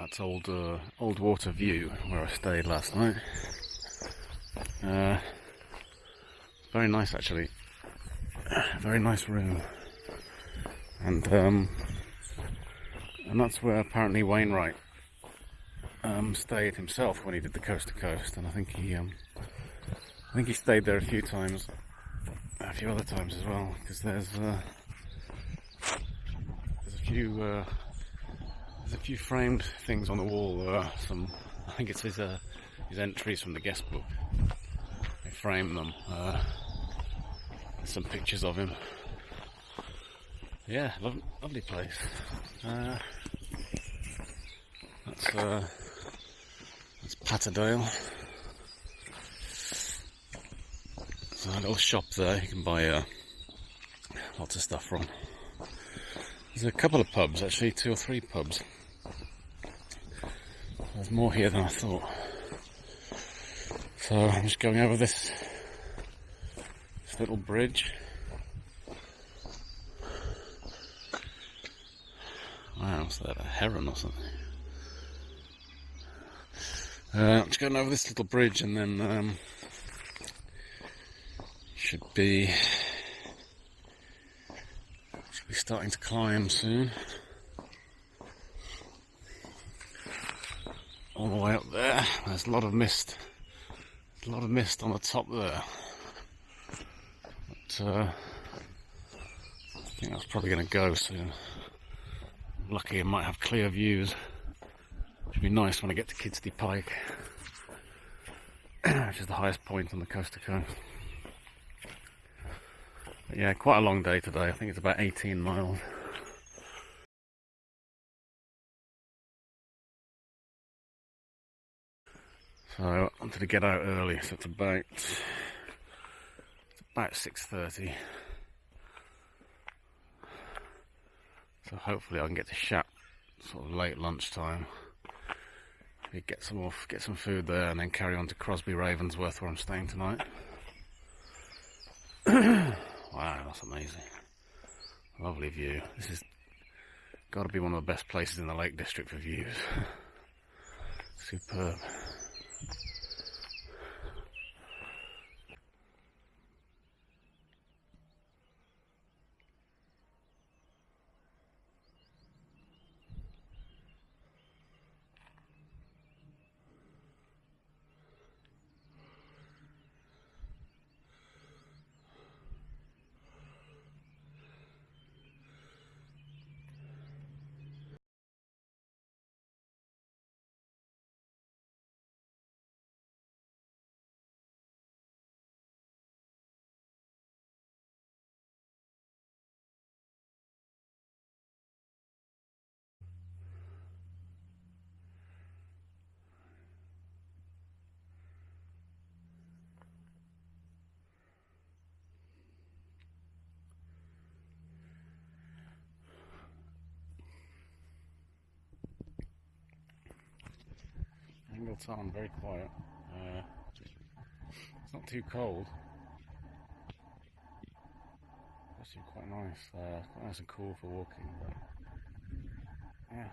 That's Old Water View, where I stayed last night. Very nice, actually. Very nice room. And that's where apparently Wainwright stayed himself when he did the coast to coast. And I think he stayed there a few other times as well, because there's a few framed things on the wall. I think it's his entries from the guest book. They frame them. There's some pictures of him. Yeah, lovely place. That's Patterdale. There's a little shop there you can buy lots of stuff from. There's a couple of pubs, actually, 2 or 3 pubs. There's more here than I thought. So I'm just going over this little bridge. Wow, what's that, a heron or something? I'm just going over this little bridge, and then should be starting to climb soon. All the way up there, there's a lot of mist. There's a lot of mist on the top there. But I think that's probably going to go soon. Lucky I might have clear views. Should be nice when I get to Kidsty Pike, which is the highest point on the coast to coast. But yeah, quite a long day today. I think it's about 18 miles. So I wanted to get out early, so it's about 6:30. So hopefully I can get to Shap sort of late lunchtime. Maybe get some food there, and then carry on to Crosby Ravensworth, where I'm staying tonight. Wow, that's amazing. Lovely view. This has got to be one of the best places in the Lake District for views. Superb. Angle Tarn, very quiet. It's not too cold. It's actually quite nice and cool for walking. But yeah,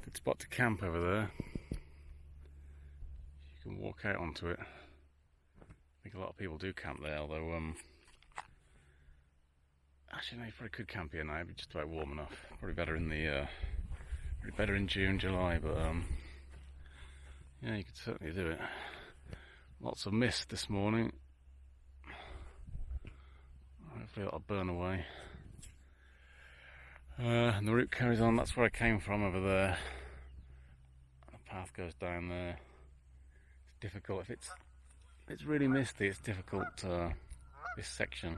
good spot to camp over there. You can walk out onto it. I think a lot of people do camp there, although actually no, you probably could camp here now. It'd be just about warm enough. Probably better in June, July, but yeah, you could certainly do it. Lots of mist this morning. Hopefully that'll burn away. And the route carries on. That's where I came from, over there. The path goes down there. It's difficult. If it's really misty, it's difficult. This section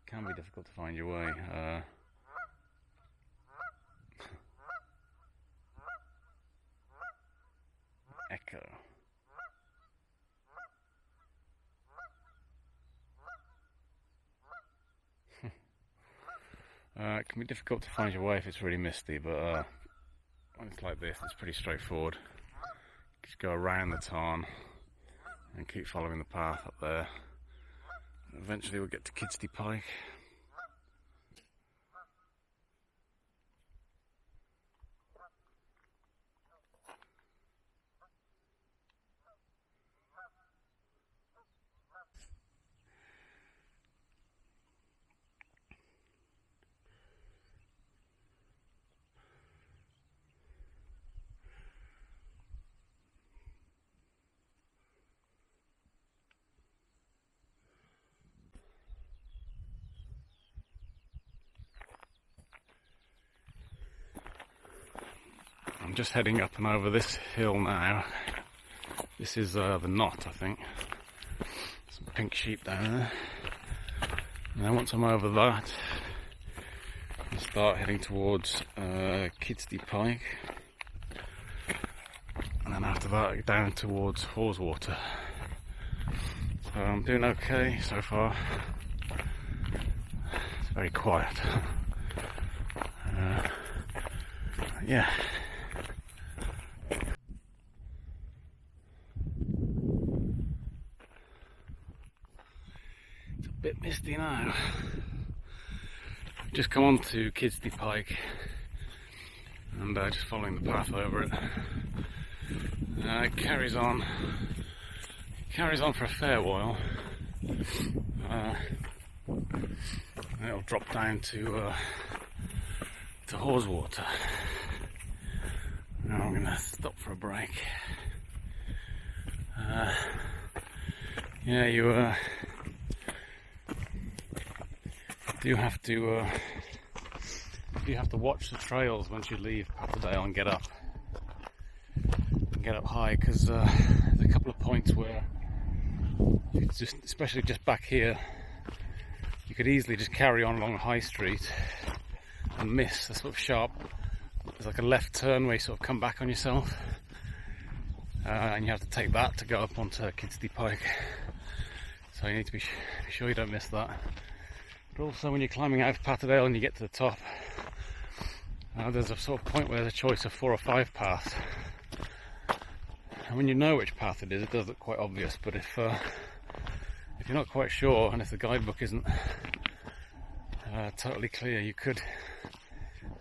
can be difficult to find your way. Echo. It can be difficult to find your way if it's really misty, but when it's like this, it's pretty straightforward. Just go around the tarn and keep following the path up there. Eventually we'll get to Kidsty Pike. just heading up and over this hill now. This is the knot, I think. Some pink sheep down there. And then once I'm over that, I'll start heading towards Kidsty Pike. And then after that, down towards Haweswater. So I'm doing okay so far. It's very quiet. Yeah. It's a bit misty now. Just come on to Kidsty Pike and just following the path over it. It carries on for a fair while. It'll drop down to Haweswater. Now I'm going to stop for a break. Yeah, you do have to watch the trails once you leave Patterdale and get up high, because there's a couple of points where you just, especially just back here, you could easily just carry on along High Street and miss a sort of sharp, there's like a left turn where you sort of come back on yourself, and you have to take that to go up onto Kidsty Pike. So you need to be sure you don't miss that. But also when you're climbing out of Patterdale and you get to the top, there's a sort of point where there's a choice of 4 or 5 paths. And when you know which path it is, it does look quite obvious, but if you're not quite sure, and if the guidebook isn't totally clear, you could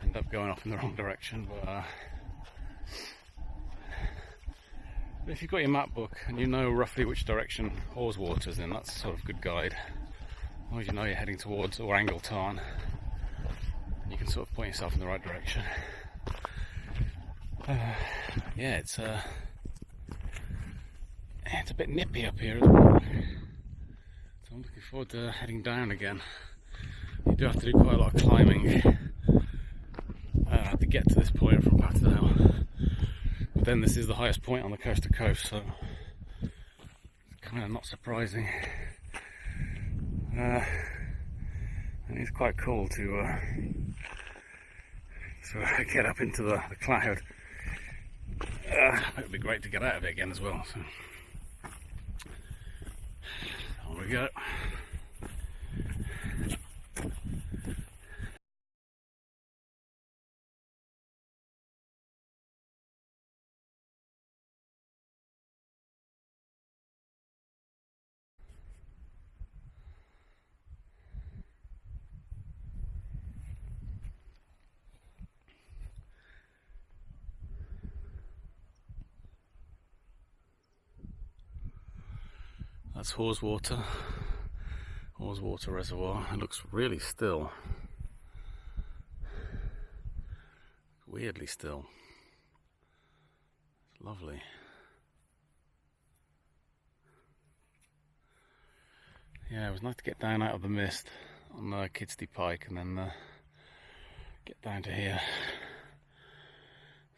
end up going off in the wrong direction. But if you've got your map book and you know roughly which direction Haweswater's in, that's sort of a good guide. As long as you know you're heading towards or Angle Tarn, you can sort of point yourself in the right direction. Yeah, it's a bit nippy up here as well. So I'm looking forward to heading down again. You do have to do quite a lot of climbing to get to this point from Patterdale. But then this is the highest point on the coast to coast, so it's kind of not surprising. And it's quite cool to get up into the cloud. It would be great to get out of it again as well. So. On we go. That's Haweswater reservoir. It looks really still. Weirdly still. It's lovely. Yeah, it was nice to get down out of the mist on Kidsty Pike and then get down to here.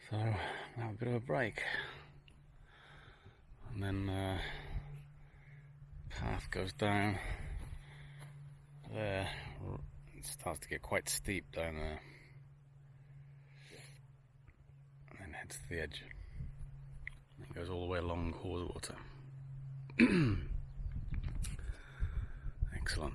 So, have a bit of a break. And then path goes down there. It starts to get quite steep down there, and then heads to the edge. And it goes all the way along Haweswater. Excellent.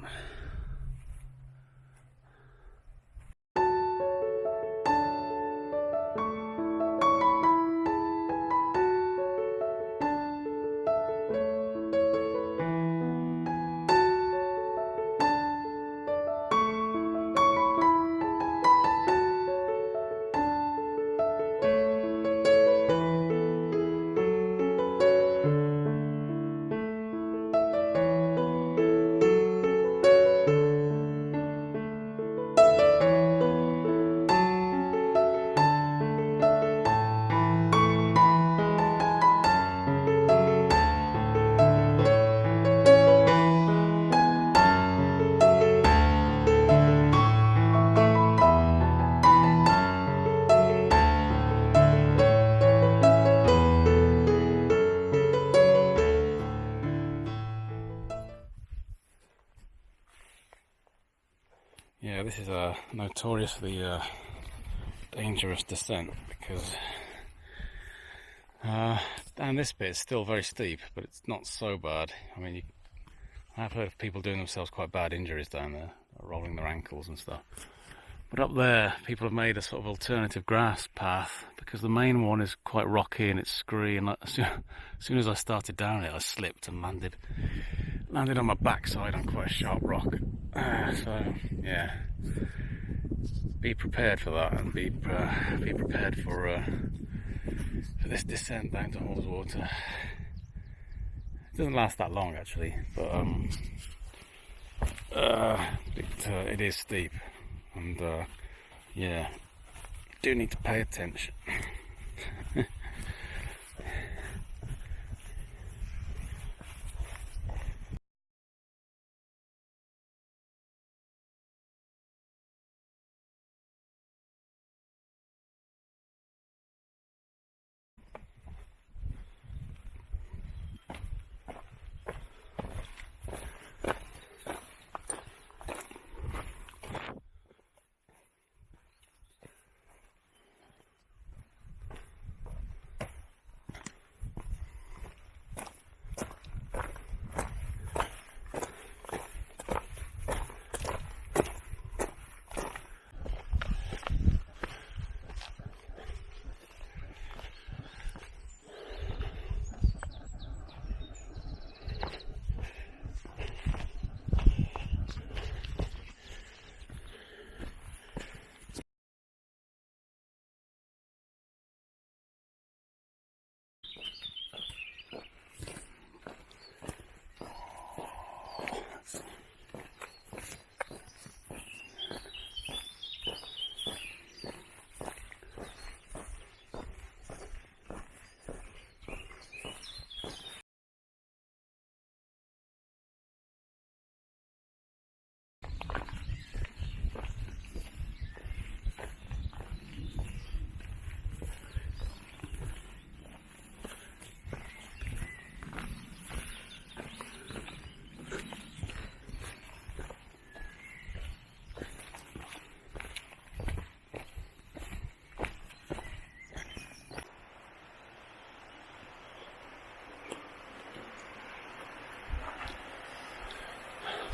Yeah, this is a notoriously dangerous descent because down this bit it's still very steep, but it's not so bad. I mean, I've heard of people doing themselves quite bad injuries down there, rolling their ankles and stuff. But up there, people have made a sort of alternative grass path because the main one is quite rocky and it's scree. And as soon as I started down it, I slipped and landed on my backside on quite a sharp rock. So yeah, be prepared for that, and be prepared for this descent down to Haweswater. It doesn't last that long actually, but it is steep, and yeah, do need to pay attention.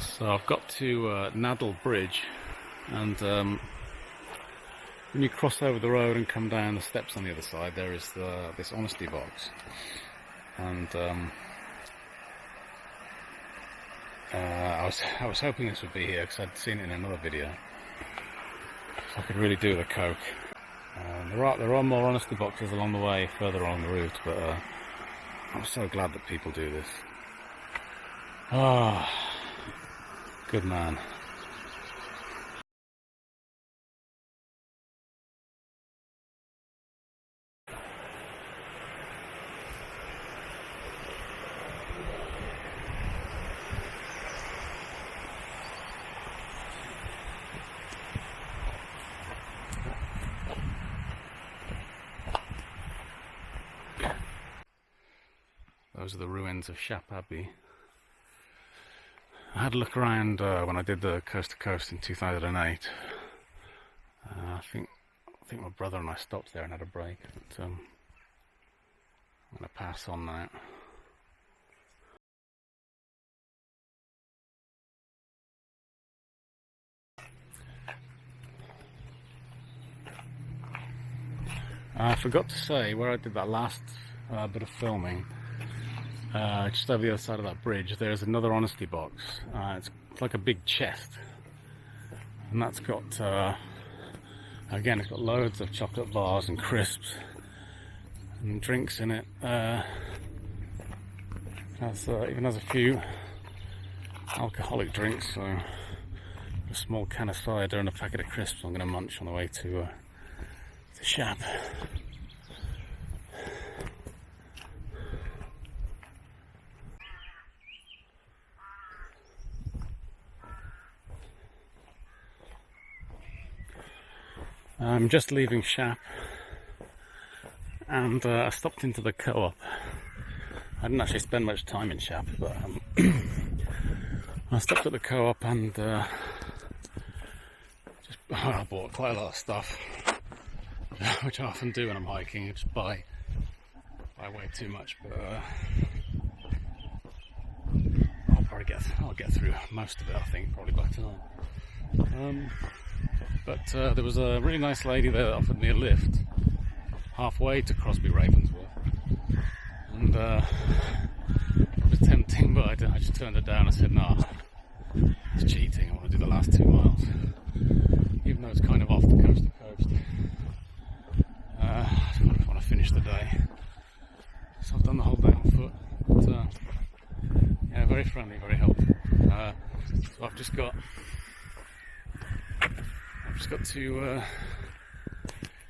So I've got to Naddle Bridge, and when you cross over the road and come down the steps on the other side, there is this honesty box, and I was hoping this would be here because I'd seen it in another video, so I could really do the coke. There are more honesty boxes along the way, further along the route, but I'm so glad that people do this. Ah. Good man. Those are the ruins of Shap Abbey. I had a look around when I did the coast to coast in 2008. I think my brother and I stopped there and had a break. But, I'm going to pass on that. I forgot to say where I did that last bit of filming. Just over the other side of that bridge, there's another honesty box. It's like a big chest, and that's got again, it's got loads of chocolate bars and crisps and drinks in it. Even has a few alcoholic drinks, so a small can of cider and a packet of crisps I'm going to munch on the way to Shap. I'm just leaving Shap, and I stopped into the co-op. I didn't actually spend much time in Shap, but I stopped at the co-op and I bought quite a lot of stuff, which I often do when I'm hiking. I just buy way too much, but I'll get through most of it, I think, probably by tonight. But there was a really nice lady there that offered me a lift halfway to Crosby Ravensworth, and it was tempting, but I just turned it down. I said, no, it's cheating. I want to do the last 2 miles, even though it's kind of off the coast to coast. I just want to finish the day, so I've done the whole day on foot. But, yeah, very friendly, very helpful. So I've just got to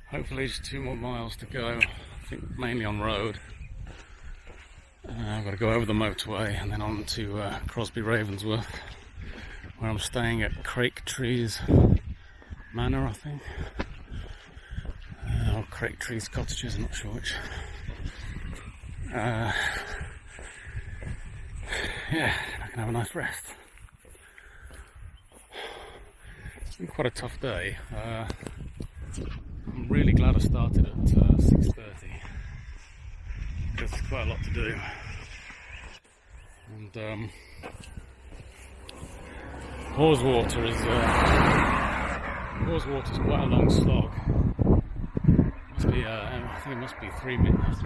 hopefully just 2 more miles to go. I think mainly on road. I've got to go over the motorway and then on to Crosby Ravensworth, where I'm staying at Crake Trees Manor, I think, or Crake Trees Cottages, I'm not sure which. Yeah, I can have a nice rest. It's been quite a tough day. I'm really glad I started at 6:30, because there's quite a lot to do. And Haweswater is quite a long slog. I think it must be 3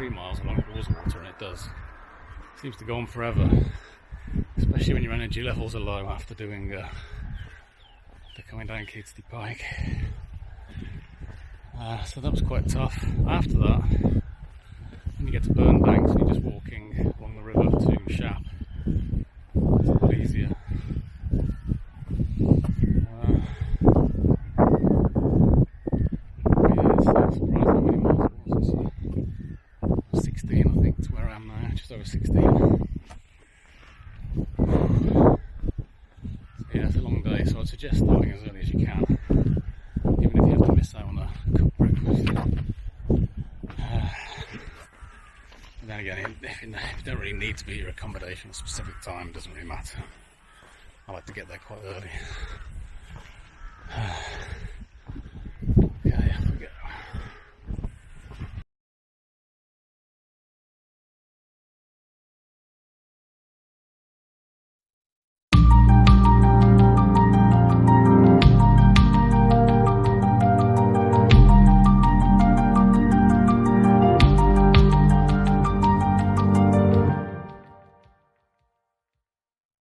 miles along Haweswater, and it seems to go on forever, especially when your energy levels are low after doing coming down Kidsty Pike. So that was quite tough. After that, when you get to Burnbanks, you're just walking along the river to Shap. It's a lot easier. Surprised how many miles it was. 16, I think, to where I am now, just over 16. So yeah, it's a long day, so I'd suggest starting as early as you can, even if you have to miss out on a cooked breakfast. But then again, if you don't really need to be at your accommodation at a specific time, it doesn't really matter. I like to get there quite early.